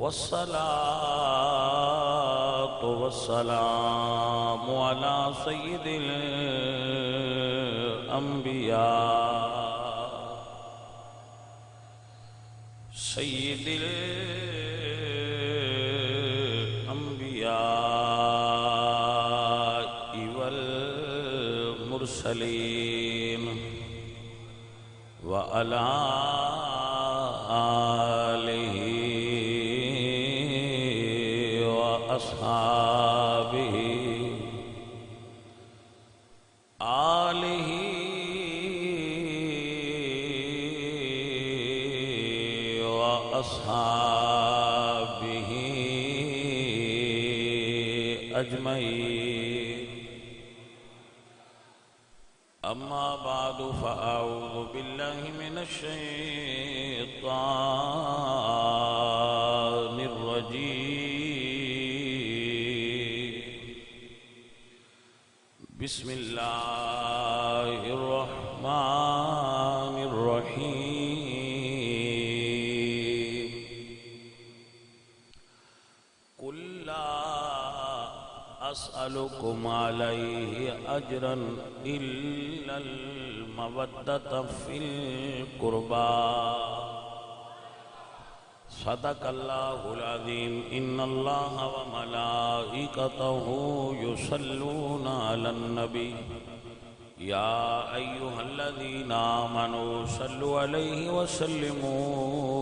والصلاة والسلام على سيد الأنبياء سيد الأنبياء والمرسلين وعلى آله وأصحابه وأصحابه أجمعين. أما بعد فأعوذ بالله من الشيطان الرجيم. بسم الله الرحمن الرحيم. قل لا أسألكم عليه أجرا إلا المودة في القربى. صدق الله العظيم. إن الله وملائكته يصلون على النبي يا أيها الذين آمنوا صلوا عليه وسلموا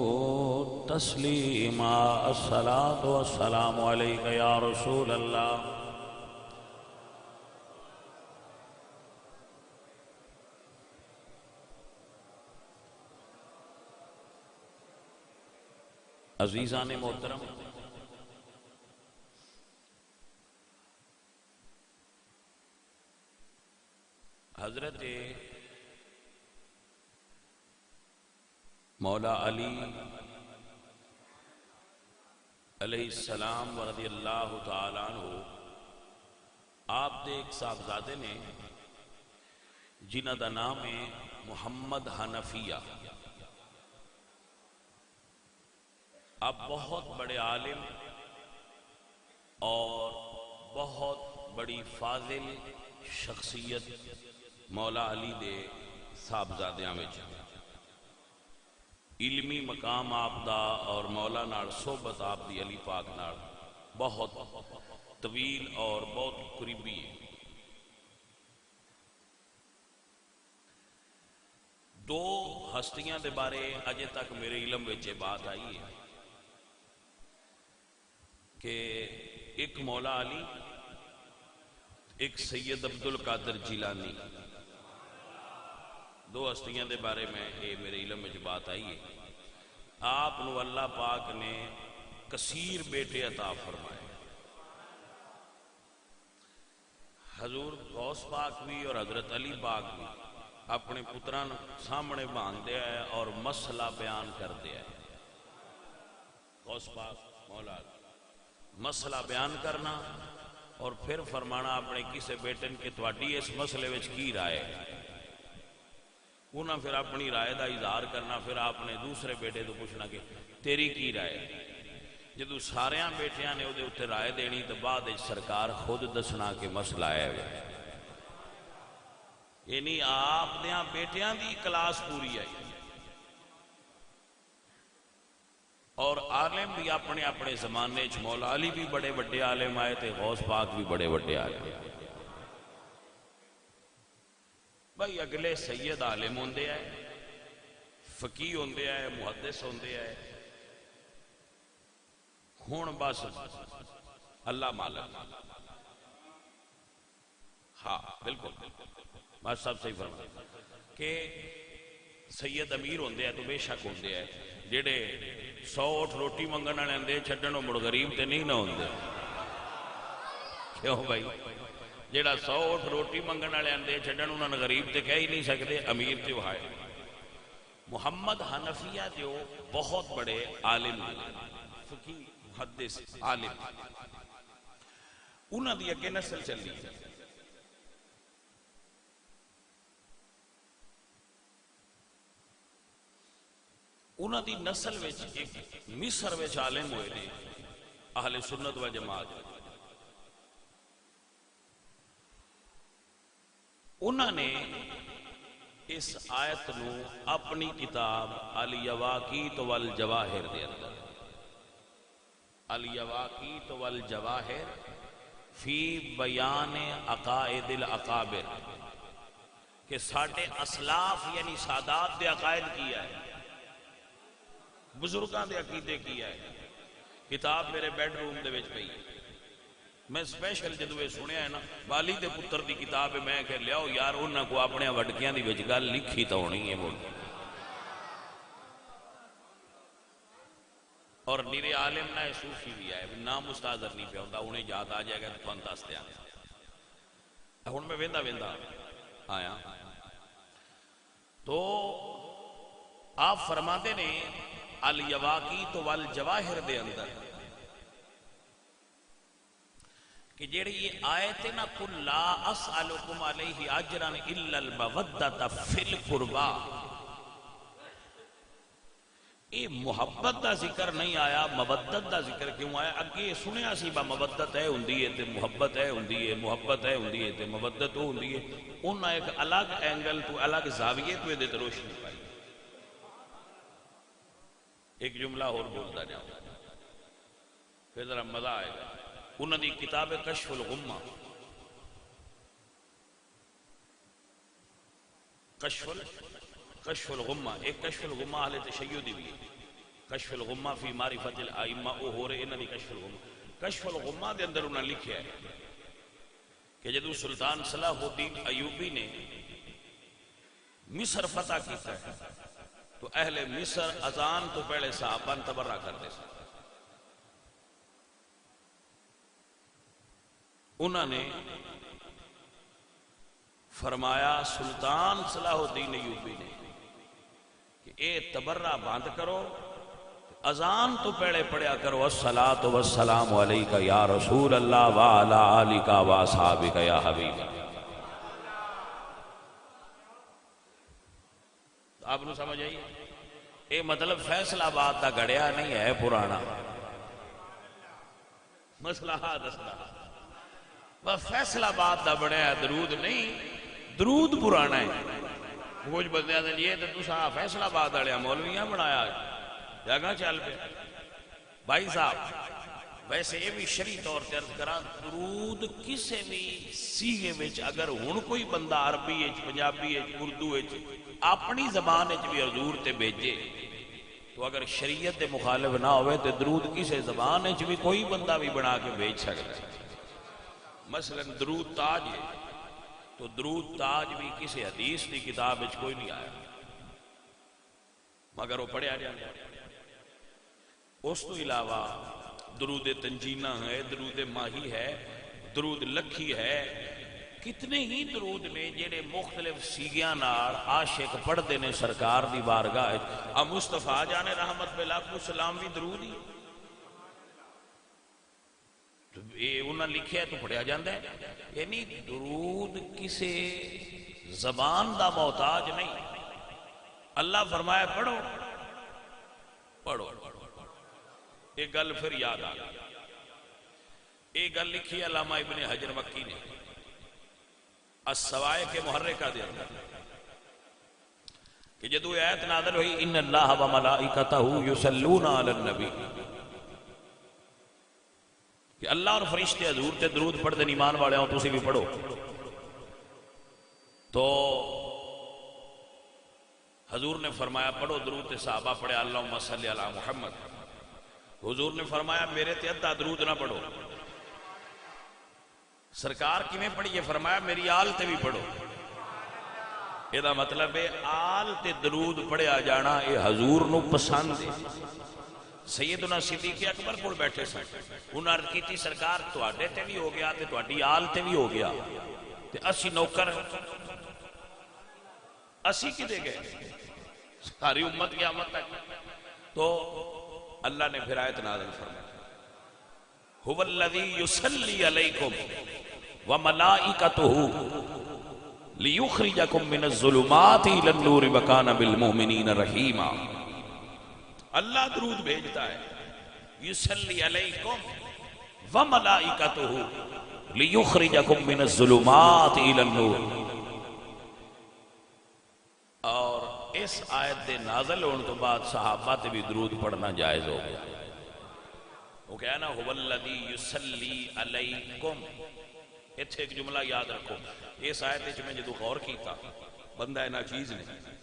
تسليما. الصلاة والسلام عليك يا رسول الله. عزیزان محترم، حضرت مولا علی علیہ السلام ورضی اللہ تعالیٰ عنہ آپ دے ایک صاحبزادے نے جنہ دا نام ہے محمد حنفیہ. آپ بہت بڑے عالم اور بہت بڑی فاضل شخصیت مولا علی دے صاحبزادیاں وچ علمی مقام آپ دا اور مولا نال صحبت آپ دی علی پاک نال بہت طویل اور بہت قریبی ہے. دو ہستیاں دے بارے اجے تک میرے علم وچ بات آئی ہے کہ ایک مولا علی، ایک سید عبد القادر جیلانی. دو ہستیاں دے بارے میں میرے علم میں بات آئی ہے. آپ نو اللہ پاک نے کثیر بیٹے عطا فرمائے. حضور غوث پاک بھی اور حضرت علی پاک بھی اپنے پتران سامنے باندھ دیا ہے اور مسئلہ بیان کر دیا ہے. غوث پاک مولا مسئلہ بیان کرنا اور پھر فرمانا اپنے کسے بیٹن کے تواڈی اس مسئلے وچ کی رائے. انہاں پھر اپنی رائے دا اظہار کرنا. پھر آپ نے دوسرے بیٹے تو پوچھنا کہ تیری کی رائے. جدو ساریاں بیٹیاں نے وہ اتنے رائے دینی تو بعد سرکار خود دسنا کہ مسئلہ ہے. یعنی آپ دیاں بیٹیاں دی کلاس پوری آئی اور عالم بھی اپنے اپنے زمانے چ. مولا علی بھی بڑے بڑے عالم آئے تھے، غوث پاک بھی بڑے بڑے عالم. بھائی اگلے سید عالم ہوندے آئے، فقیہ ہوندے آئے، محدث ہوندے آئے. ہون بس اللہ مالک. ہاں بالکل بس سب صحیح فرمایا کہ سید امیر ہوندے ہیں تو بے شک ہوندے ہیں جڑے 100 اٹھ روٹی منگن والے اندے چھڈنوں مڑ غریب تے نہیں نہ ہوندے. کیوں بھائی؟ جڑا 100 اٹھ روٹی منگن والے اندے چھڈن انہاں نے غریب تے کہہ ہی نہیں سکتے، امیر تے وہ ہے. محمد حنفیہ جو بہت بڑے عالم فقیہ محدث عالم، انہاں دی اگے نسل چلی. انہاں دی نسل وچ ایک مصر وچ عالم ہوئے نے اہل سنت و جماعت، انہاں نے اس آیت نو اپنی کتاب الیواقیت والجواہر دے اندر، الیواقیت والجواہر فی بیان عقائد الاقابر، کہ ساڈے اسلاف یعنی سادات دے عقائد کیا ہے، بزرگاں دے عقیدے کیا ہے، کتاب میرے بیڈ روم دے وچ پئی، میں سپیشل جدو یہ سنیا ہے نا بالی دے پتر دی کتاب ہے، میں کہ لیاؤ یار انہاں کو اپنے وڈکیاں دی وچ گل لکھی تو ہونی ہے بول، اور نیرے عالم نہ صوفی بھی آئے نام استاذر نہیں پہ ہوتا، انہیں یاد آ جائے گا تو پن دس دیا۔ ہن میں ویندا آیا تو آپ فرماتے نے الیواقیت والجواہر دے اندر کہ جیڑی یہ آیت ہے نا قُلْ لَا أَسْأَلُكُمْ عَلَيْهِ أَجْرًا إِلَّا الْمَوَدَّةَ فِي الْقُرْبَى، یہ محبت دا ذکر نہیں آیا، مودت دا ذکر کیوں آیا؟ اگے سنیا سی با مودت ہے ہوندی ہے تے محبت ہے ہوندی ہے، محبت ہے ہوندی ہے تے مودت ہوندی ہے، انہاں ایک الگ اینگل تو الگ زاویے تو دے روشنی پائی۔ ایک جملہ اور بولتا جاؤں پھر ذرا مزہ آئے گا۔ انہوں نے کتاب کشف الغمہ، کشف الغمہ، ایک کشف الغمہ اہل تشیعی بھی، کشف الغمہ فی معرفت الائمہ، او ہو رہے انہوں نے کشف الغمہ، کشف الغمہ دے اندر انہوں نے لکھیا ہے کہ جدو سلطان صلاح الدین ایوبی نے مصر فتح کیتا ہے تو اہل مصر اذان تو پہلے صحابہ تبرہ کرتے ہیں، انہوں نے فرمایا سلطان صلاح الدین ایوبی نے کہ اے تبرہ بند کرو، اذان تو پہلے پڑھیا کرو الصلاۃ والسلام علیک یا رسول اللہ وعلی آلک واصحابک یا حبیب اللہ۔ آپ نے سمجھ آئی؟ اے مطلب فیصل آباد دا گھڑیا نہیں ہے پرانا، مسئلہ دستا فیصل آباد دا بڑھیا درود نہیں، درود پرانا ہے۔ کچھ بندے آتے یہ تو تسا فیصل آباد والے مولویاں بنایا جگہ چل پہ بھائی صاحب۔ ویسے یہ بھی شرعی طور تے عرض کراں درود کسے بھی سیغے وچ اگر ہن کوئی بندہ عربی وچ پنجابی وچ اردو وچ اپنی زبان وچ بھی حضور تے بھیجے تو اگر شریعت دے مخالف نہ ہوئے تو درود کسے زبان وچ بھی کوئی بندہ بھی بنا کے بھیج سکتا ہے۔ مثلا درود تاج ہے تو درود تاج بھی کسی حدیث کی کتاب وچ کوئی نہیں آیا مگر وہ پڑھیا جاتا ہے۔ اس تو علاوہ درود تنجینہ ہے، درود ماہی ہے، درود لکھی ہے، کتنے ہی درود نے جڑے مختلف سیگیاں نال عاشق پڑھتے نے سرکار دی بارگاہ۔ مصطفیٰ جان رحمت بلاک السلام بھی درود ہی یہ انہوں نے لکھیا ہے تو پڑھیا جاندہ ہے، یعنی درود کسے زبان دا محتاج نہیں۔ اللہ فرمایا پڑھو پڑھو، ایک گل پھر یاد آ گئی، ایک گل لکھی علامہ ابن حجر مکی نے السوائق کے محرکہ دے اندر کہ جدو آیت نازل ہوئی ان اللہ و ملائکتہ یصلون علی النبی، کہ اللہ اور فرشتے حضور تے درود پڑھ دیں، ایمان والے ہوں تسی بھی پڑھو، تو حضور نے فرمایا پڑھو درود تے صحابہ پڑھے اللہم صلی علی محمد۔ حضور نے فرمایا میرے تے ادھا درود نہ پڑھو۔ سرکار کی میں پڑھی، یہ فرمایا میری آل تے بھی پڑھو۔ یہ دا مطلب ہے آل تے درود پڑھیا جانا یہ حضور نو پسند ہے۔ سیدنا صدیق اکبر کو بیٹھے سن، انہوں نے کی تھی سرکار تواڈے تے بھی ہو گیا تے تواڈی آل تے بھی ہو گیا تے اسی نوکر اسی کی دے گئے ساری امت قیامت تک۔ تو اللہ نے پھر آیت نازل فرمایا هو الذی یصلی علیکم وملائکتہ لیخرجکم من الظلمات الی النور وکان بالمؤمنین رحیما۔ اللہ درود بھیجتا ہے، یصلی علیکم وملائکتہ لیخرجکم من الظلمات الی النور۔ اور اس آیت دے نازل ہونے تو بعد صحابہ تے بھی درود پڑھنا جائز ہو گیا۔ وہ کہا نا هو الذی یصلی علیکم، اتھے ایک جملہ یاد رکھو، اس آیت وچ میں جدو غور کیتا بندہ اینا چیز نہیں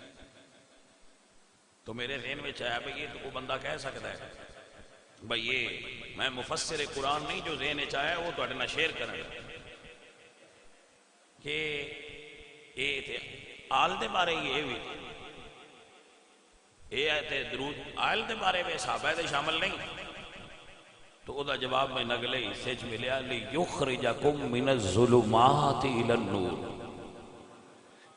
تو میرے ذہن میں آیا بھئی یہ تو کوئی بندہ کہہ سکتا ہے بھئی یہ میں مفسر قرآن نہیں، جو ذہن میں آیا وہ تہاڈے نال شیئر کرنا کہ یہ تے آل دے بارے یہ بھی یہ تے درود آل دے بارے میں صحابہ دے شامل نہیں، تو او دا جواب میں نگلے حصے چ ملیا لیخرجکم من الظلمات الی النور۔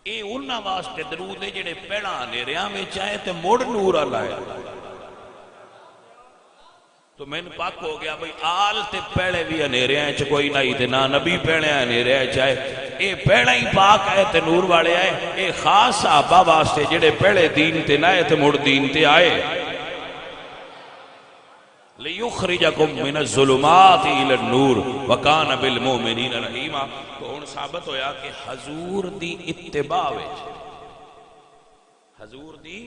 اے انہاں واسطے درود ہے جڑے پہلا اندھیریاں وچ آئے تے مڑ نور والا ہے۔ تو میں نے پاک ہو گیا بھئی آل تے پہلے بھی اندھیریاں چ کوئی نہیں تے نہ نبی پہلے اندھیریاں چ آئے، اے پہلا ہی پاک آئے تے نور والے آئے، اے خاص صحابہ واسطے جڑے پہلے دین تے نہ آئے تے مڑ دین تے آئے۔ لیخرجکم من الظلمات الی النور وکان بالمؤمنین رحیما۔ تو ہن ثابت ہویا کہ حضور دی اتباع وچ، حضور دی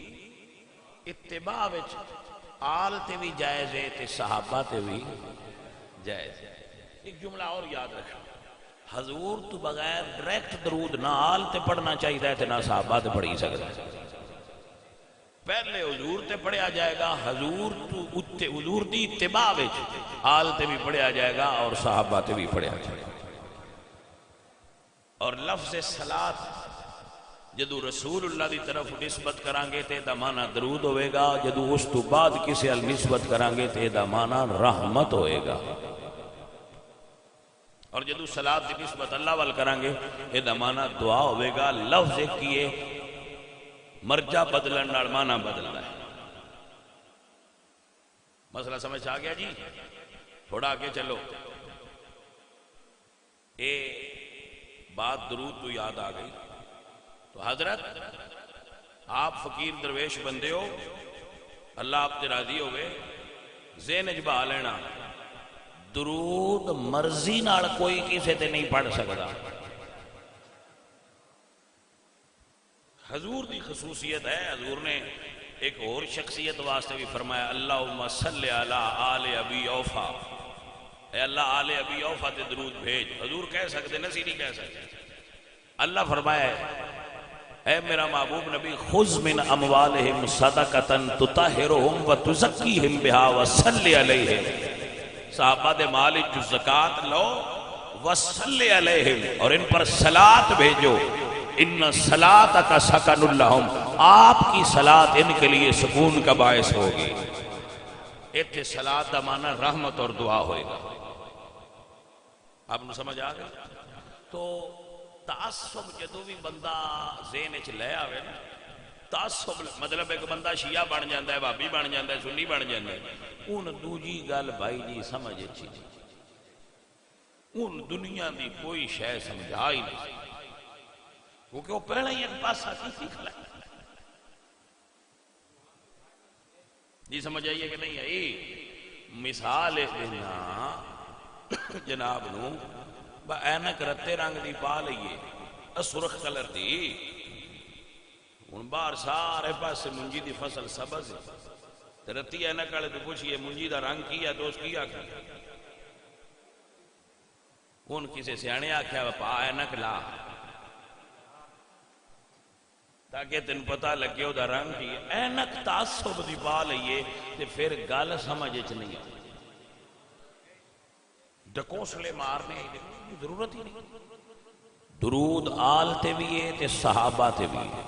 اتباع وچ آل تے بھی جائز ہے تے صحابہ تے بھی جائز ہے۔ ایک جملہ اور یاد رکھنا، حضور تو بغیر ڈائریکٹ درود نہ آل تے پڑھنا چاہیے تے نہ صحابہ تے پڑھی سکتا ہے۔ پہلے حضور تے پڑھیا جائے گا، حضور دی اتباع وچ آل تے بھی پڑھیا جائے گا اور صحابہ تے بھی پڑھیا جائے گا۔ اور لفظ صلاۃ جدو رسول اللہ دی طرف نسبت کرانگے تے دا معنی درود ہوئے گا، جدو اس تو بعد کسی ال نسبت کرانگے تے دا معنی رحمت ہوئے گا، اور جدو صلاۃ دی نسبت اللہ وال کرانگے تے دا معنی دعا ہوئے گا۔ لفظ کیے مرجع بدلن نال معنی بدلنا ہے۔ مسئلہ سمجھ آ گیا جی؟ تھوڑا آگے چلو، اے بات درود تو یاد آ گئی۔ تو حضرت آپ فقیر درویش بندے ہو، اللہ آپ تے راضی ہوئے، ذہن وچ بہا لینا درود مرضی نال کوئی کسے تے نہیں پڑھ سکتا۔ حضور دی خصوصیت ہے، حضور نے ایک اور شخصیت واسطے بھی فرمایا اللہم صلی علی آل ابی اوفا، اے اللہ آل ابی اوفا تے درود بھیج۔ حضور کہہ سکتے نسی نہیں کہہ سکتے۔ اللہ فرمایا اے میرا محبوب نبی خذ من اموالہم صدقۃ تطہرہم وتزکیہم بہا وصلی علیہم، صحابہ دے مال جو زکوٰۃ لو وصلی علیہم اور ان پر صلاۃ بھیجو، ان صلاتک سکن لہم، آپ کی صلاۃ ان کے لیے سکون کا باعث ہوگی۔ ایتھے صلاۃ دا معنی رحمت اور دعا ہوئے گا۔ آپ نے سمجھ آ گیا؟ تو تعصب جدو بھی بندہ ذہن وچ لے آوے نا، تعصب مطلب ایک بندہ شیعہ بن جاندہ ہے، بھابی بن جاندہ ہے، سنی بن جاندہ ہے، ان دوجی گل بھائی جی سمجھ اچھی جی، ان دنیا دی کوئی شے سمجھا ہی نہیں، کیونکہ وہ پہلے ہی ایک پاسا کی کھلا ہے۔ جی سمجھ آئیے کہ نہیں آئی؟ مثال دینا جناب نو با اینک رتے رنگ دی پا لئیے، سرخ کلر دی، ان بار سارے پاس سے منجی دی فصل سبز ہے، رتی اینک والے تو پوچھئے منجی دا رنگ کیا تو اس کیا کیا، ان کسی سیانے آکھیا پا اینک لا تاکہ تن پتہ لگے ہو دا رنگ کی، اینک تعصب دی پا لئیے تے پھر گل سمجھ نہیں آتی، ڈکوسلے مارنے کی ضرورت ہی نہیں۔ درود آل تے بھی ہے تے صحابہ تے بھی ہے،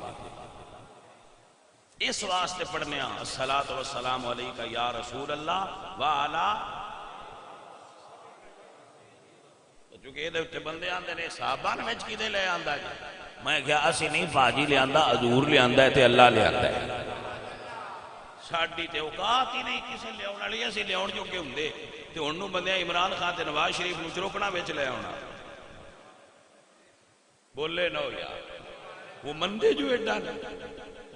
اس واسطے پڑھنے ہیں الصلاۃ والسلام علیکہ یا رسول اللہ وعلا، چونکہ یہ دے بندے آندے نے صحابہ نے وچ کی دے لے آندہ جی، میں کہا اسی نہیں باجی لے آندہ، حضور لے آندہ ہے تے اللہ لے آندہ ہے، ساڑی تے اوقات ہی نہیں کسے لے آنا لیا سی لے آن جو کہ ہوں دے تے انہوں بندے عمران خان تے نواز شریف نو چروکنا بیچ لے آنا، بولے نو یار وہ مندے جو ایڈا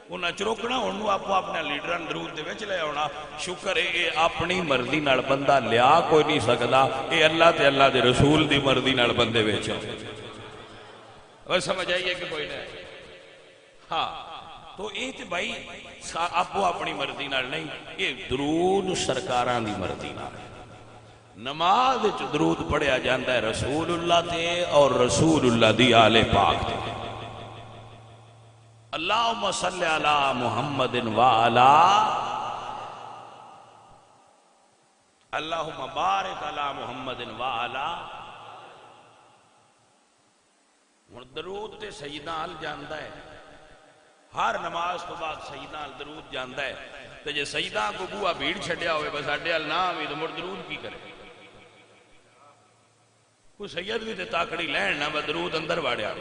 انہاں چ روکنا، انہوں آپ اپنے لیڈراں درود دے وچ لے آنا. شکر ہے یہ اپنی مرضی نال بندہ لیا کوئی نہیں سکدا، اے اللہ تے اللہ دے رسول دی مرضی نال بندے وچ اور سمجھ آئیے کہ کوئی نہیں. ہاں تو یہ تو بھائی آپ اپنی مرضی نال نہیں، یہ درود سرکاراں دی مرضی نال. نماز وچ درود پڑھیا جاندا ہے رسول اللہ تے اور رسول اللہ دی آل پاک تے. اللہم صلی علی محمد وعلا اللہم بارک علی محمد وعلا. درود تے سیدنا ال جاندا ہے، ہر نماز تو بعد سیدنا ال درود جاندا ہے. تو جے سیدنا کو بوا بھیڑ چھڈیا ہوئے بس اڈے ال نہ ہوئی تو مڑ درود کی کرے؟ کوئی سید بھی تے تاکڑی لین نہ درود اندر واڑیا.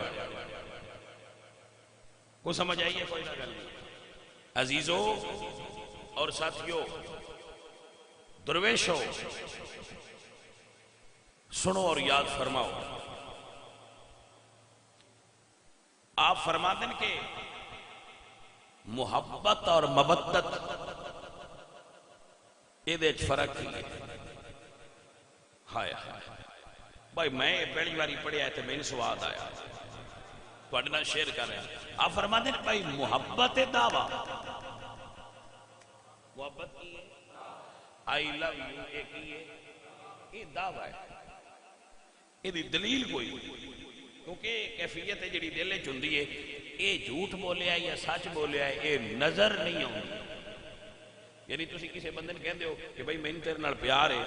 کو سمجھ آئیے کوئی نہ گل نہیں. عزیزو اور ساتھیو درویشو سنو اور یاد فرماؤ. آپ فرما دیں کہ محبت اور مودت یہ دے فرق ہی ہے. ہائے بھائی میں پہلی باری پڑھیا ہے تو میں نے سواد آیا تو اڈنا شیئر کر رہے ہیں. آپ فرما دیں بھائی محبت دعویٰ، محبت کی ہے آئی لو یو ایک ہی ہے، یہ دعویٰ ہے، یہ دلیل کوئی کیونکہ کیفیت ہے جڑی دل چندی ہے یہ جھوٹ بولیا ہے یا سچ بولیا ہے یہ نظر نہیں آؤں. یعنی تسی کسی بندے نے کہہ دیو کہ بھائی میں تیرے نال پیار ہے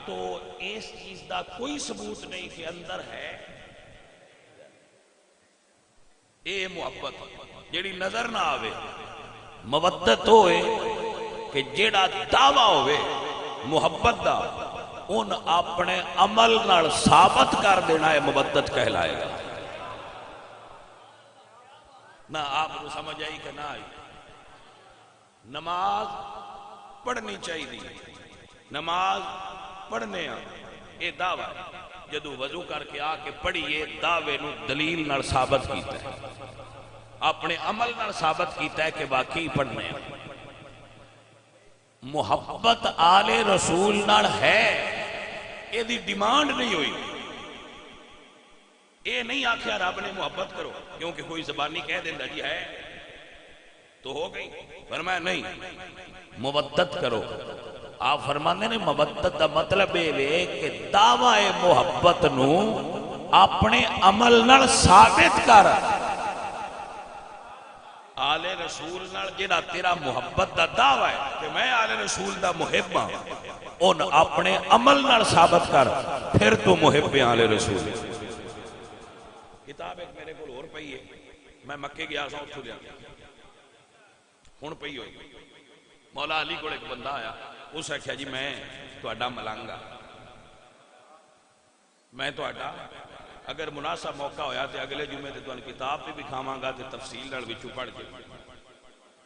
تو اس چیز دا کوئی ثبوت نہیں کہ اندر ہے. اے محبت جیڑی نظر نہ آوے. مودت ہوئے کہ جیڑا دعویٰ ہوئے محبت دا ان اپنے عمل نال ثابت کر دینا ہے مودت کہلائے گا. نہ آپ کو سمجھ آئی کہ نہ آئی. نماز پڑھنی چاہیے، نماز پڑھنے یہ دعویٰ جدو وضو کر کے آ کے پڑھیے دعوے نو دلیل نال ثابت کیتا ہے، اپنے عمل نال ثابت کیتا ہے کہ واقعی پڑھنے. محبت آل رسول نال ہے، یہ دی ڈیمانڈ نہیں ہوئی. یہ نہیں آکھیا رب نے محبت کرو کیونکہ کوئی زبانی کہہ دیندہ جی ہے تو ہو گئی. فرمایا نہیں مودت کرو. آپ فرمانے نے مودت دا مطلب ہے کہ دعوی محبت نو اپنے عمل نال ثابت کر. آل رسول نال جڑا تیرا محبت دا دعوی ہے کہ میں آل رسول دا محب ہاں ان اپنے عمل نال ثابت کر، پھر تو محب آل رسول. کتاب ایک میرے کو اور پئی ہے، میں مکے گیا سا اتھو لیا ہن پئی ہوئی. مولا علی کو ایک بندہ آیا، اس نے کہا جی میں تہاڈا ملانگا، میں تہاڈا اگر مناسب موقع ہویا تے اگلے جمعے تے تانوں کتاب بھی کھاواں گا تے تفصیل نال وچوں پڑھ کے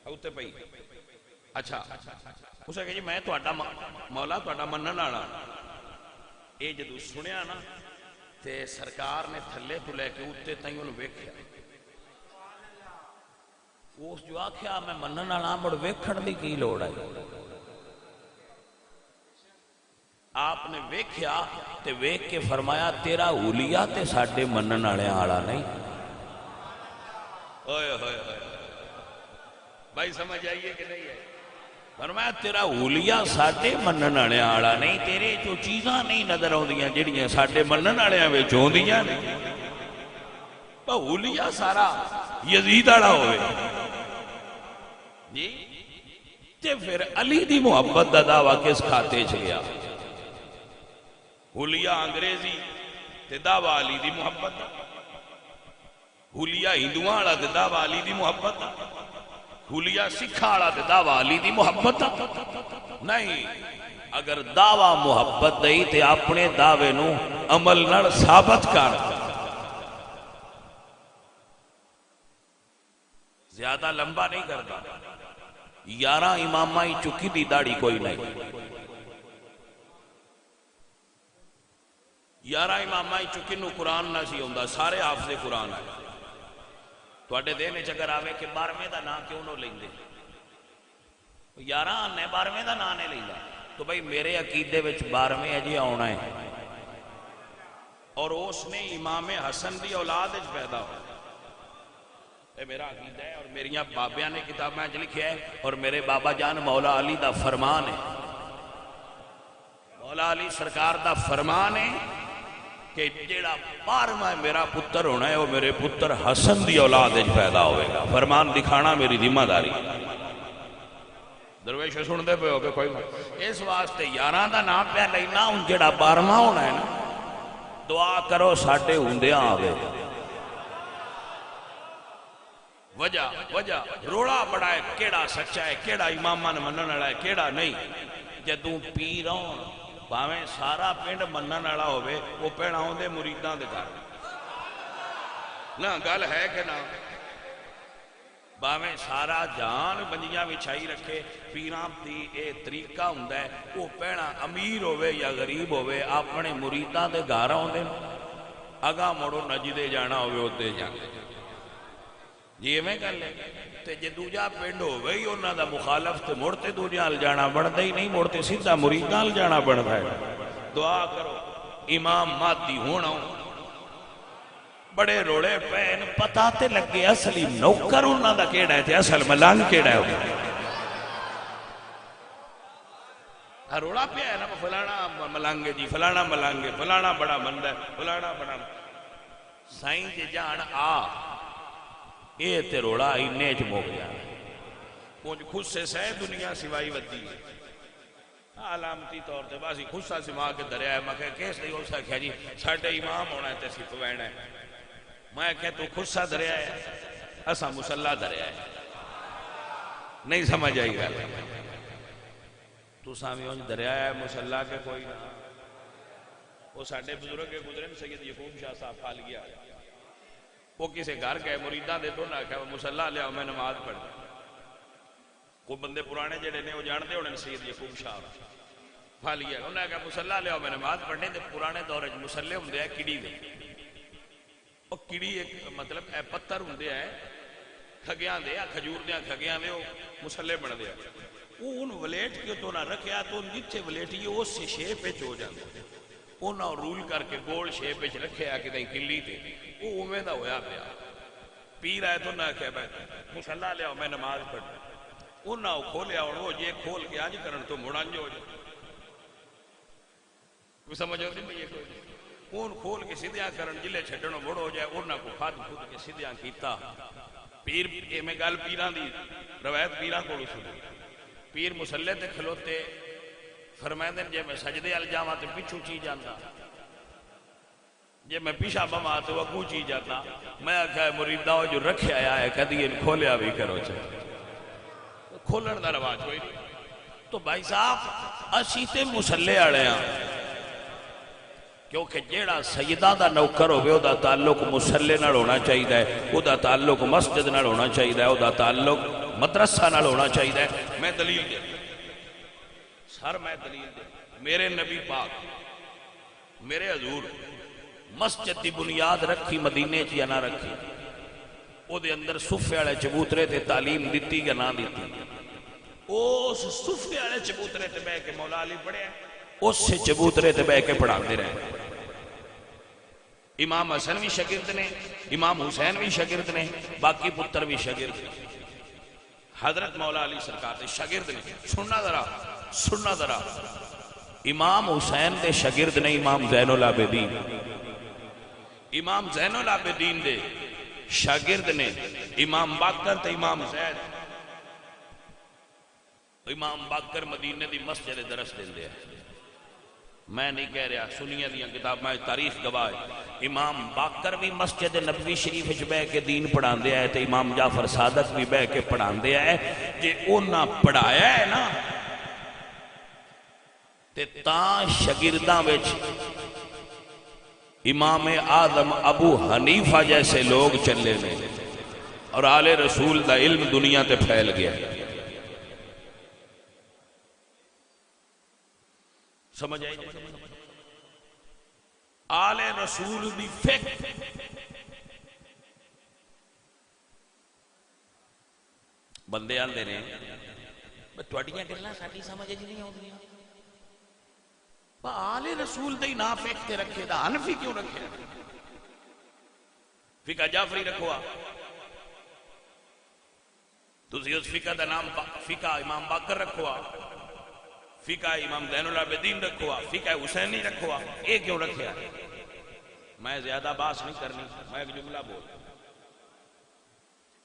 اوتے پئی. اچھا اس نے کہا جی میں تہاڈا مولا تہاڈا منن والا. اے جدوں سنیا نا تے سرکار نے تھلے تو لے کے اوتے تائیں اونوں ویکھیا. اس جو آکھیا میں منن والا مڑ ویکھن دی کی لوڑ ہے. آپ نے ویکھیا تے ویکھ کے فرمایا تیرا اولیاء تے ساڈے منن والے والا نہیں. اوئے ہوئے ہوئے بھائی سمجھ آئیے کہ نہیں ہے؟ فرمایا تیرا اولیاء ساڈے منن والے والا نہیں، تیرے جو چیزاں نہیں نظر آوندیاں جڑیاں ساڈے منن والےاں وچ ہوندیاں نے. اولیاء سارا یزید والا ہوئے جی تے پھر علی دی محبت دا دعویٰ کس کھاتے چ گیا؟ اولیاء انگریزی تے دعویٰ علی دی محبت دا، اولیاء ہندوؤں والا تے دعویٰ علی دی محبت دا، اولیاء سکھاں والا تے دعویٰ علی دی محبت دا. نہیں، اگر دعویٰ محبت دئی تے اپنے دعوے نو عمل نال ثابت کر. زیادہ لمبا نہیں کرتا. 11 امامائی چکی دی داڑھی کوئی نہیں. 11 امامائی چکی نو قرآن نہ سی ہوندہ، سارے حافظ قرآن ہے. تواڈے دین وچ اگر آوے کہ 12ویں دا نام کیوں نہ لیندے، 11 نے 12ویں دا نام نہیں لیندا، تو بھائی میرے عقیدے وچ 12ویں اجے آنا ہے، اور اس نے امام حسن دی اولاد وچ پیدا ہو، یہ میرا عقیدہ ہے، اور میریاں بابیاں نے کتاباں وچ لکھیا ہے، اور میرے بابا جان مولا علی دا فرمان ہے، مولا علی سرکار دا فرمان ہے کہ جیڑا 12واں میرا پتر ہونا ہے وہ میرے پتر حسن دی اولاد وچ پیدا ہوئے گا، فرمان دکھانا میری ذمہ داری۔ درویش سن دے پہ ہو کہ کوئی اس واسطے 11 دا نام پہ لینا، ان جڑا 12واں ہونا ہے نا، دعا کرو ساڈے ہوندیاں آوے۔ وجہ روڑا بڑا ہے، کیڑا سچا ہے، کیڑا اماماں منن والا ہے، کیڑا نہیں۔ جدوں پیر آن بھاویں سارا پنڈ منن والا ہوئے، وہ پہنا ہوندے مریداں دے گھر، نہ گل ہے کہ نہ، باویں سارا جان بنجیاں وچھائی رکھے، پیراں دی اے طریقہ ہوندا ہے، وہ پہنا امیر ہوئے یا غریب ہوئے اپنے مریداں دے گھر ہوندے، اگا مڑو نجدے جانا ہوئے ہوتے جاندے جی میں کر لیں۔ تے جے دوجا پنڈ ہوئے ہی انہاں دا مخالف تے مڑتے دوجا ال جانا بڑھتا ہی نہیں، مڑتے سیدھا مریداں ال جانا بڑھتا ہے۔ دعا کرو امام مہدی ہونا بڑے روڑے پین پتا تے لگے اصلی نوکر انہاں دا کیڑا ہے تے اصل ملانگ کیڑا ہے۔ روڑا پہ ہے نا فلانا ملانگے جی، فلانا ملانگے، فلانا بڑا مندہ ہے، فلانا بڑا سائیں جے جان آ اے تے روڑا انہیں چ موک جانا، مجھ خود سے سہ دنیا سوائی ودی ہے، علامتی طور تے باسی خود سا سما کے دریا ہے۔ میں کہا کیس نہیں ہو سکیا جی ساڑھے امام ہونا ہے تے صرف وینا ہے، میں کہا تو خود سا دریا ہے، اسا مسلح دریا ہے، نہیں سمجھ آئی گا تو سامی ہونج دریا ہے مسلح کے کوئی نہ، وہ ساڑھے بزرگ کے گزرن سید یقوب شاہ صاحب پھال گیا، وہ کسے گھر گئے مریداں دے تو نہ کہا مسلح لیا میں نماز پڑھ، کوئی بندے پرانے جڑے نے وہ جانتے ہونے سید یقوب شاہ پھال گیا، انہوں نے کہا مسلح لیا میں نماز پڑھنے دے پرانے دورے مسلح ہوں دے کڑی دے، وہ کڑی ایک مطلب اے پتھر ہوں دے کھگیاں دے کھجور دے کھگیاں دے وہ مسلح بڑھ دے، وہ ان ولیٹ کے تو نہ رکھیا تو ان جتھے ولیٹی ہے اس سے شیپ پہ چو جاندے، انہوں رول کر کے گول شیپ پہ رکھے آکے دیں کلی تے، وہ امیدہ ہویا پیا، پیر آئے تو نہ کہہ بیٹھا مسلح لیا میں نماز پڑھ، انہوں کھولیا اور وہ یہ کھول کے آج کرن تو مڑان جو جائے، کوئی سمجھو نہیں یہ کوئی اون کھول کے سیدھیاں کرن جلے چھٹنوں مڑ ہو جائے، انہوں کو خود کے سیدھیاں کیتا، پیر میں گل پیران دی روایت پیران کو سنو، پیر مسلح تے کھلوتے فرمائدن جے میں سجدے ال جاواں تے پچھو چی جاندہ، جے میں پیشا بما تو اگو چی جاتا، میں آکھا ہے مریداؤ جو رکھے آیا ہے کدی ان کھولیا بھی کرو چاہے، کھولن دا رواج کوئی نہیں۔ تو بھائی صاحب اسی تے مسلح آڑے ہیں، کیونکہ جیڑا سیدہ دا نوکر ہوئے او دا تعلق مسلح نال ہونا چاہیے ہے، او دا تعلق مسجد نال ہونا چاہیے ہے، او دا تعلق مدرسہ نال ہونا چاہیے ہے۔ میں دلیل دے سر میں دلیل دے میرے نبی پاک میرے حضور مسجد دی بنیاد رکھی مدینے چ یا نہ رکھی، او دے اندر صفے والے چبوترے تے تعلیم دیتی یا نہ دیتی، اس صفے والے چبوترے تے بہ کے مولا علی پڑھے اس سے چبوترے تے بہ کے پڑھاتے رہے، امام حسن بھی شاگرد نے، امام حسین بھی شاگرد نے، باقی پتر بھی شاگرد نے، حضرت مولا علی سرکار دے شاگرد نے، سننا ذرا امام حسین دے شاگرد نے امام زین العابدین، امام زین العابدین دے شاگرد نے امام باقر تے امام زید، امام باقر مدینے دی مسجد درس دیں دے میں نہیں کہہ رہا، سنیاں دیاں کتاب میں تاریخ گواہ ہے، امام باقر بھی مسجد نبوی شریف وچ بہ کے دین پڑھان دیا ہے تے امام جعفر صادق بھی بہ کے پڑھان دیا ہے، جے انہاں پڑھایا ہے نا تے تاں شاگرداں وچ امام اعظم ابو حنیفہ جیسے لوگ چلے نے اور آل رسول دا علم دنیا تے پھیل گیا، سمجھ آئی جائے آل رسول دی فکر بندے آندے نے تواڈیاں گلاں ساڈی سمجھ وچ نہیں آوندیاں، آل رسول دے نا فقہ تے رکھے دا حنفی کیوں رکھے؟ فقہ جعفری رکھوا، تسی اس فقہ دا نام فقہ امام باقر رکھوا، فقہ امام زین العابدین رکھوا، فقہ حسینی رکھوا، اے کیوں رکھیا؟ میں زیادہ باس نہیں کرنی، میں ایک جملہ بول،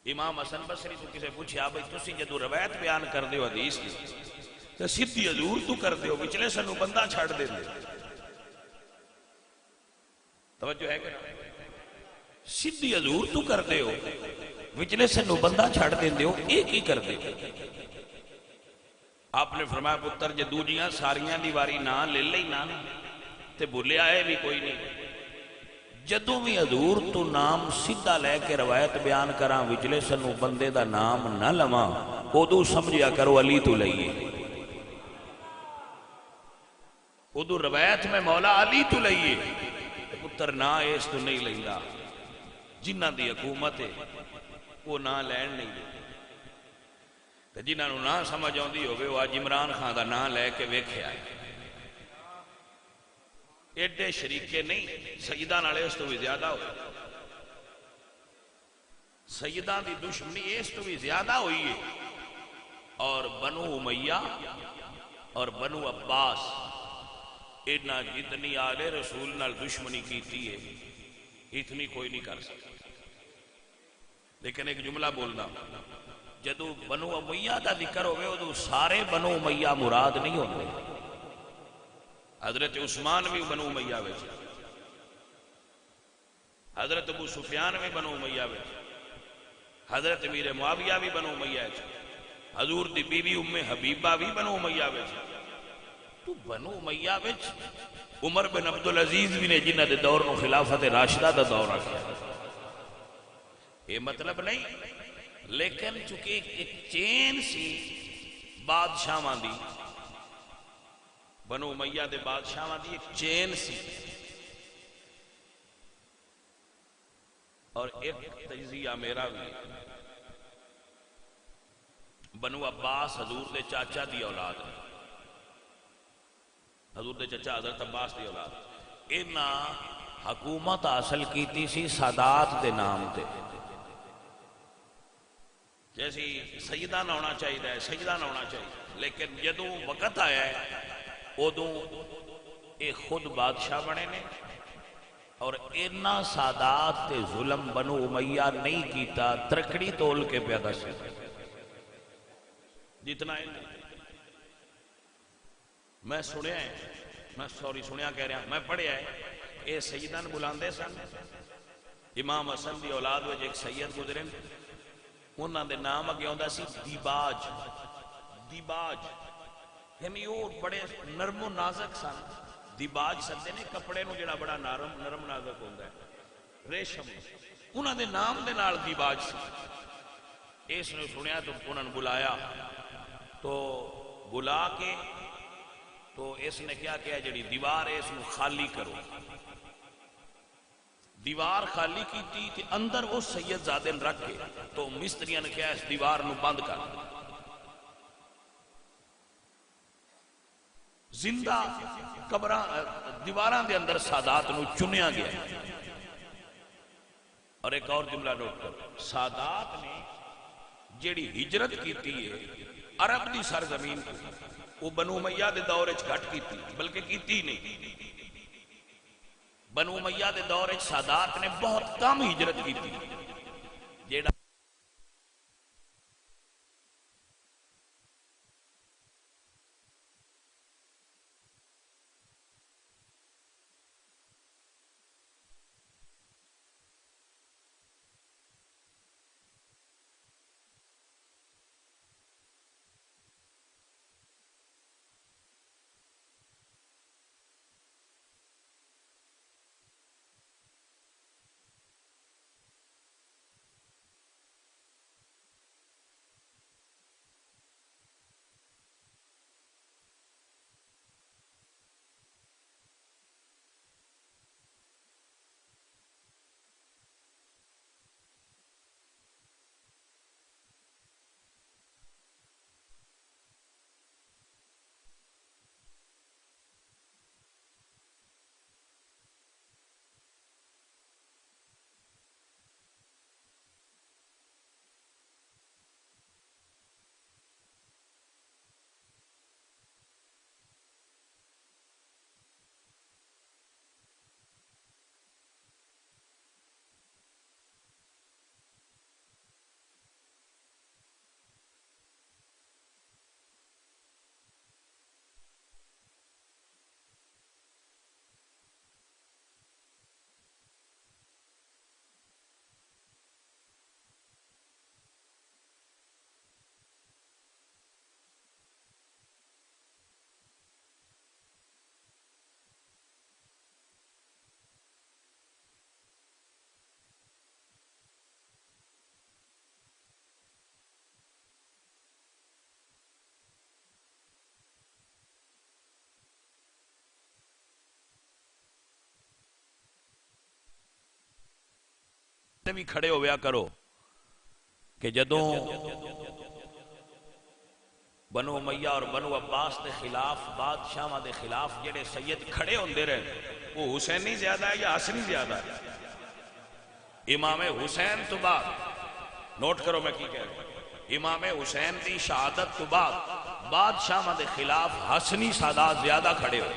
امام حسن بصری تو کسے پوچھیا بھئی تسی جدو روایت بیان کر دیو حدیث دی تو سیدھی حضور تو کر دیو وچلے سنو بندہ چھاڑ دے دے، توجہ ہے کہ سیدھی حضور تو کر دیو وچلے سنو بندہ چھاڑ دے دیو، ایک ہی کر دیو۔ آپ نے فرمایا پتر جے دوجیاں ساریاں دیواری نہ لے لئی نہ تے بھولے آئے بھی کوئی نہیں، جدوں بھی حضور تو نام سیدھا لے کے روایت بیان کراں وچلے سنو بندے دا نام نہ لواں، ادو سمجھیا کرو علی تو لئیے، ادو روایت میں مولا علی تو لئیے، پتر نہ ایس تو نہیں لئیلا، جنہ دی حکومت ہے وہ نہ لین نہیں دے، جنہ نو نہ سمجھ آندی ہوئے وہ آج عمران خان دا نہ لے کے ویکھے آئے، ایڈے شریکے نہیں، سیدہ نالے اس تو بھی زیادہ ہوئے، سیدہ دی دشمنی اس تو بھی زیادہ ہوئی ہے، اور بنو امیہ اور بنو عباس اتنا جتنی آل رسول نال دشمنی کیتی ہے اتنی کوئی نہیں کر سکتا۔ لیکن ایک جملہ بولنا، جدو بنو امیہ دا ذکر ہوئے ادو سارے بنو امیہ مراد نہیں ہوتے، حضرت عثمان بھی بنو امیہ وچ، حضرت ابو سفیان بھی بنو امیہ وچ، حضرت امیر معاویہ بھی بنو امیہ وچ، حضور دی بی بی ام حبیبہ بھی بنو امیہ وچ، تو بنو امیہ وچ عمر بن عبدالعزیز بھی نے جنہ دے دور نو خلافت راشدہ دا دور رکھا، یہ مطلب نہیں، لیکن چونکہ ایک چین سی بادشاہ دی، بنو امیہ دے بادشاہ دی ایک چین سی، اور ایک تجزیہ میرا بھی، بنو عباس حضور دے چاچا دی اولاد ہے، حضور دے چاچا حضرت عباس دی اولاد، اینا حکومت حاصل کیتی سی سادات دے نام تے، جیسی سیدہ نہ ہونا چاہیے، سیدہ نہ ہونا چاہیے، لیکن جدوں وقت آیا ہے ادوں اے خود بادشاہ بنے نے، اور اینا سادات تے ظلم بنو امیہ نہیں کیتا، ترکڑی تول کے پیدا سے جتنا ہے میں سنیا ہے، میں سوری سنیا کہہ رہا میں پڑھیا ہے، اے سیدان بلاندے سن، امام حسن دی اولاد وچ ایک سید گزرے، انہاں دے نام اگے ہوندا سی دیباج، دیباج یعنی وہ بڑے نرم و نازک سن، دیباج سدے نے کپڑے نو جڑا بڑا نرم نازک ہوندا ہے، ریشم، انہاں دے نام دے نال دیباج سی، اس نے سنیا تو انہاں نے بلایا، تو بلا کے تو اس نے کیا کیا جڑی دیوار ہے اس نے خالی کرو، دیوار خالی کی تھی اندر وہ سید زادے رکھ کے، تو مستریاں نے کیا اس دیوار نو بند کر، زندہ دیواراں دے اندر سادات نو چنیا گیا۔ اور ایک اور جملہ نوٹ کرو، سادات نے جیڑی ہجرت کیتی ہے عرب دی سرزمین کو، وہ بنو امیہ دے دور وچ گھٹ کیتی، بلکہ کیتی نہیں، بنو امیہ دے دور وچ سادات نے بہت کم ہجرت کیتی، جیڑا بھی کھڑے ہویا کرو کہ جدوں بنو امیہ اور بنو عباس دے خلاف بادشاہاں دے خلاف جڑے سید کھڑے ہوندے رہے وہ حسینی زیادہ ہے یا حسنی زیادہ ہے؟ امام حسین تو بعد نوٹ کرو میں کی کہہ رہا ہوں، امام حسین دی شہادت تو بعد بادشاہاں دے خلاف حسنی سادات زیادہ کھڑے ہوئے۔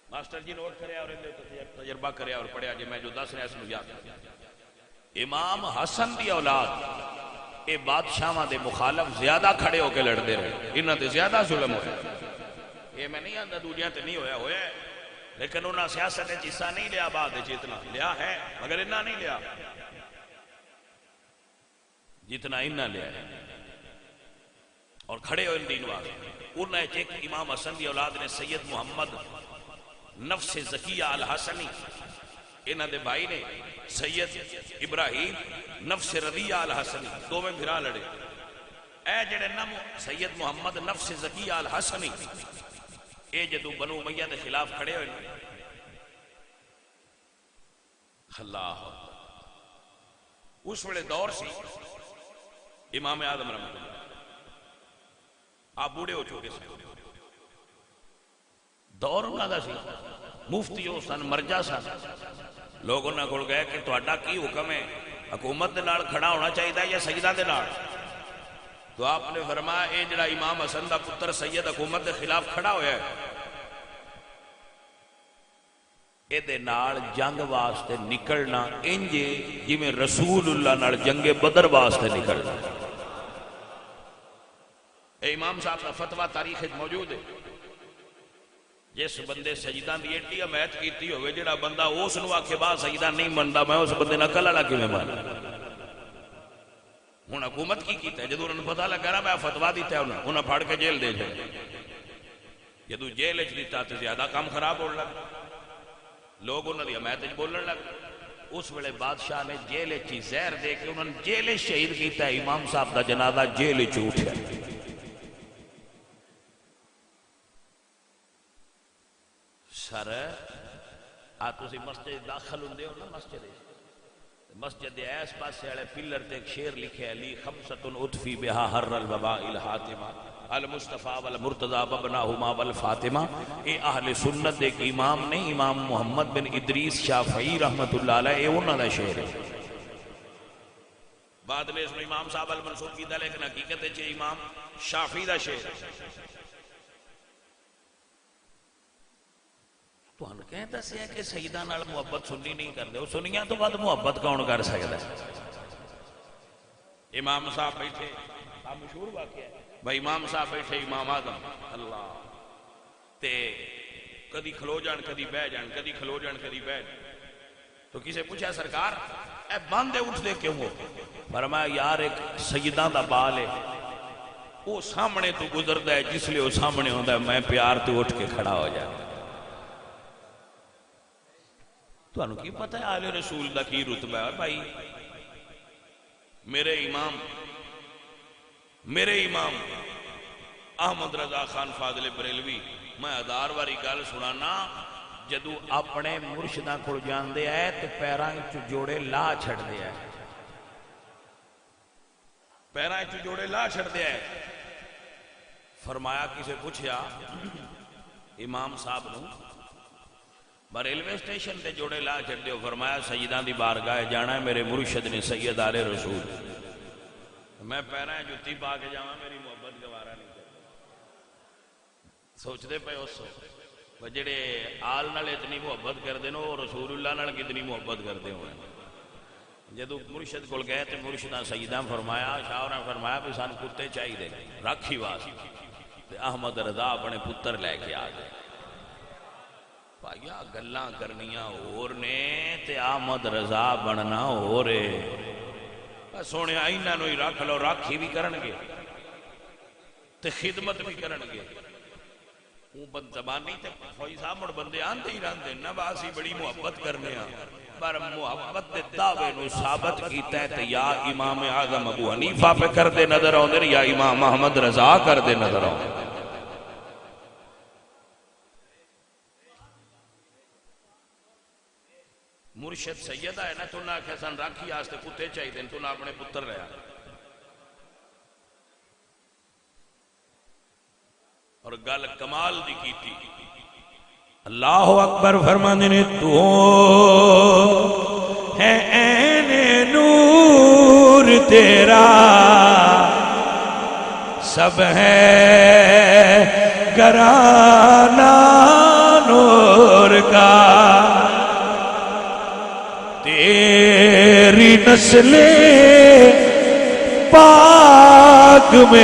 ماسٹر جی نوٹ کریا اور تجربہ کریا اور پڑھیا جی میں جو دس رہا اس میں یاد کریا۔ امام حسن دی اولاد اے بادشاہاں دے مخالف زیادہ کھڑے ہو کے لڑ دے رہے، انہاں تے زیادہ ظلم ہوئے۔ یہ میں نہیں آندہ دنیا تے نہیں ہویا ہے، لیکن انہاں سیاست حصہ نہیں لیا، بعد جتنا لیا ہے مگر انہاں نہیں لیا جتنا انہاں لیا ہے، اور کھڑے ہوئے دین واسطے۔ انہاں ایک امام حسن دی اولاد نے سید محمد نفس زکیہ الحسنی، انہاں دے بھائی نے سید ابراہیم نفس رضیہ الحسنی، دو میں بھرا لڑے۔ اے جڑے نام سید محمد نفس زکیہ الحسنی اے جدو بنو امیہ دے خلاف کھڑے ہوئے، اللہ اس ویلے دور سی امام اعظم رحمۃ اللہ، آپ بوڑھے ہو چکے سے، دور انہاں دا سی، مفتی ہو سن، مرجع سن، لوگ انہاں کول گئے کہ تہاڈا کی حکم ہے، حکومت دے نال کھڑا ہونا چاہیے یا سجدہ دے نال؟ تو آپ نے فرمایا اے جڑا امام حسن دا پتر سید حکومت دے خلاف کھڑا ہویا ہے، اے دے نال جنگ واسطے نکلنا انجے جی میں رسول اللہ نال جنگ بدر واسطے نکلنا۔ اے امام صاحب کا فتویٰ تاریخ موجود ہے، جس بندے سجدہ دی ایڈی حمایت کیتی ہوئے، جڑا بندہ اس نو آکھے بعد سجدہ نہیں مندا، میں اس بندے نہ کلا لا کیویں مان۔ ہن حکومت کی کیتا ہے، جدوں انہوں نے پتہ لگا نا میں فتویٰ دیتا ہے انہاں پھڑ کے جیل دے جائے، جدوں جیل وچ دیتا تے زیادہ کام خراب ہونے لگا، لوگ انہاں دی حمایت وچ بولن لگ، اس ویلے بادشاہ نے جیل وچ زہر دے کے انہوں نے جیل وچ شہید کیتا ہے، امام صاحب دا جنازہ جیل وچ اٹھیا۔ سر تسی مسجد داخل ہوندے ہو نا، مسجد ایس پاسے والے پلر تے ایک شعر لکھے علی خمسۃ اطفی بہا حر الوباء الحاتمہ المصطفیٰ والمرتضیٰ وابناہما والفاطمہ۔ اے اہل سنت ایک امام نہیں، امام محمد بن ادریس شافعی رحمت اللہ علیہ، اے انہاں دا شعر ہے۔ بعد میں اس میں امام صاحب المنصوب کیتا، لیکن حقیقت ہے امام شافعی دا شعر ہے۔ تو ہم کہتا سے ہے کہ سیدہ نال محبت سنی نہیں کر دے، وہ سنیاں تو بعد محبت کون کر سکتا ہے؟ امام صاحب بیٹھے، آپ مشہور واقعہ ہے بھائی، امام صاحب بیٹھے امام آدم اللہ تے کدی کھلو جان کدی بہ جان، کدی کھلو جان کدی بہ جان۔ تو کسی پوچھا سرکار اے باندھے اٹھ دے کیوں ہو؟ فرمایا یار ایک سیدہ دا بال ہے، وہ سامنے تو گزردا ہے، جس لئے وہ سامنے ہوندا ہے میں پیار تو اٹھ کے کھڑا ہو جاتا۔ تو انہوں کی پتہ ہے آل رسول دا کی رتبہ ہے بھائی؟ میرے امام احمد رضا خان فاضل بریلوی، میں ہزار واری گل سنانا، جدو اپنے مرشداں کو جان دے آئے تو پیران چو جوڑے لا چھڑ دے آئے، پیران چو جوڑے لا چھڑ دے آئے۔ فرمایا کسے پوچھیا امام صاحب نو ریلوے اسٹیشن تے جوڑے لا چھڑ دے ہو؟ فرمایا سیدان دی بارگاہ جانا ہے، میرے مرشد نے سید آل رسول، میں پیرائیں جتی پا کے جاؤں میری محبت گوارا نہیں کرتا۔ سوچ دے پہ اس وہ جڑے آل نال اتنی محبت کر دے نو، رسول اللہ نال کتنی محبت کر دے ہوئے۔ جدو مرشد کل گئے تے مرشدہ سیدان فرمایا، شاہرہ فرمایا بھی سان کتے چاہی دے راکھی واسطے، احمد رضا اپنے پتر لے کے آ گئے۔ بھائیا گلاں کرنیاں اور نے تے احمد رضا بننا ہو رہے، سونے آئینہ نو ہی رکھ لو، راکھی بھی کرنگے تے خدمت بھی کرنگے۔ وہ بند زبانی تے فوئی صاحب مڑ بندے آندے ہی رہندے، نباسی بڑی محبت کرنے آن، پر محبت دے دعوے نو ثابت کیتا ہے تے یا امام اعظم ابو حنیفہ پہ کر دے نظر آؤندے یا امام احمد رضا کر دے نظر آؤندے۔ مرشد سیدہ ہے نا تو نہ آخیا سن راکھی آستے کتے چاہیے تو نہ اپنے پتر رہا اور گل کمال دی کی تھی اللہ اکبر فرماندے نے تو ہے عین نور تیرا سب ہے گھرانہ نور کا تیری نسل پاک میں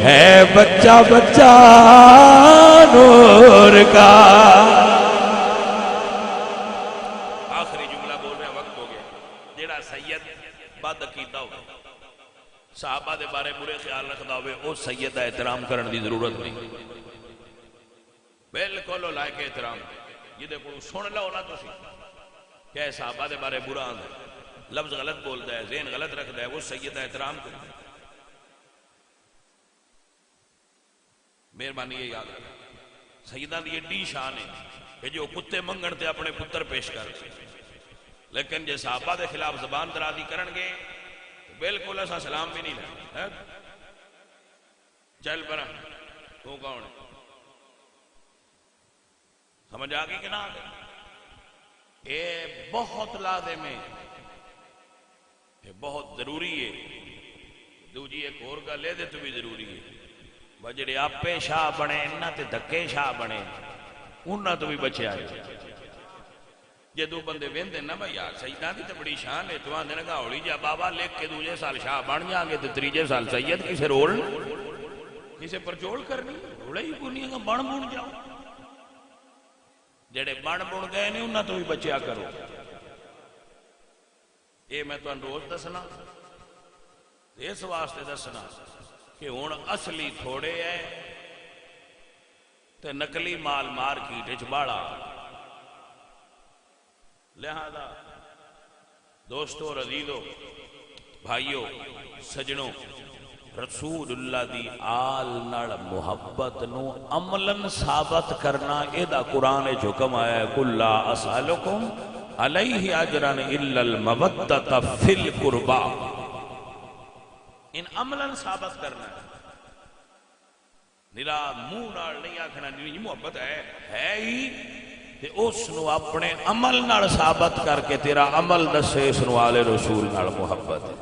ہے بچہ بچہ نور کا آخری جملہ بول رہے ہیں وقت ہو گیا جیڑا سید بد عقیدہ ہو صحابہ دے بارے برے خیال رکھدا ہوئے او سید دا احترام کرن دی ضرورت نہیں بالکل لائق احترام جدے کو سن لو نا تسی کہ صحابہ دے بارے برا آندا لفظ غلط بولدا ہے ذہن غلط رکھدا ہے وہ سید دا احترام کرے مہربانی یہ یاد رکھنا سیدہ دی ایڈی شان ہے کہ جو کتے منگن تے اپنے پتر پیش کر لیکن جے صحابہ دے خلاف زبان درازی کرن گے بالکل ایسا سلام بھی نہیں لیں چل برا تو کون ہے سمجھ آگئی کہ نہ آگئی یہ بہت لازم ہے یہ بہت ضروری ہے دوجی ایک اور گل لے دے تو بھی ضروری ہے بجڑے آپے شاہ بنے انہاں تے دھکے شاہ بنے انہاں تو بھی بچے آئے جے دو بندے ویندے نا بھائی یار سیدہ دی تے بڑی شان ہے تو آندے نگا ہوڑی جا بابا لکھ کے دوجے سال شاہ بن جا گے تے تریجے سال سید کسے رول کسے پرچول کرنی روڑے ہی کو نہیں بن بن جاؤ جڑے بن بن گئے نہیں انہاں تو بھی بچیا کرو یہ میں تو روز دسنا اس واسطے دسنا کہ ہون اصلی تھوڑے ہے تے نقلی مال مارکیٹ وچ باڑا لہذا دوستو عزیزو بھائیو سجنوں رسول اللہ دی آل نال محبت نو عملاً ثابت کرنا ایدہ قرآن حکم آیا ہے قُلْ لَا أَسْأَلُكُمْ عَلَيْهِ أَجْرًا إِلَّا الْمَوَدَّةَ فِي الْقُرْبَى ان عملاً ثابت کرنا ہے نرا منہ نال نہیں آکھنا نہیں محبت ہے ہی تے اس نو اپنے عمل نال ثابت کر کے تیرا عمل دسے اس نو آل رسول نال محبت ہے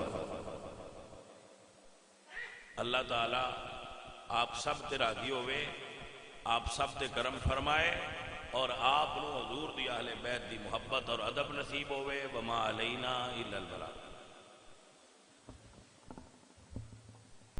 اللہ تعالی آپ سب تے راضی ہوئے آپ سب تے کرم فرمائے اور آپ نو حضور دی اہل بیت دی محبت اور ادب نصیب ہوئے وما علینا الا البلاغ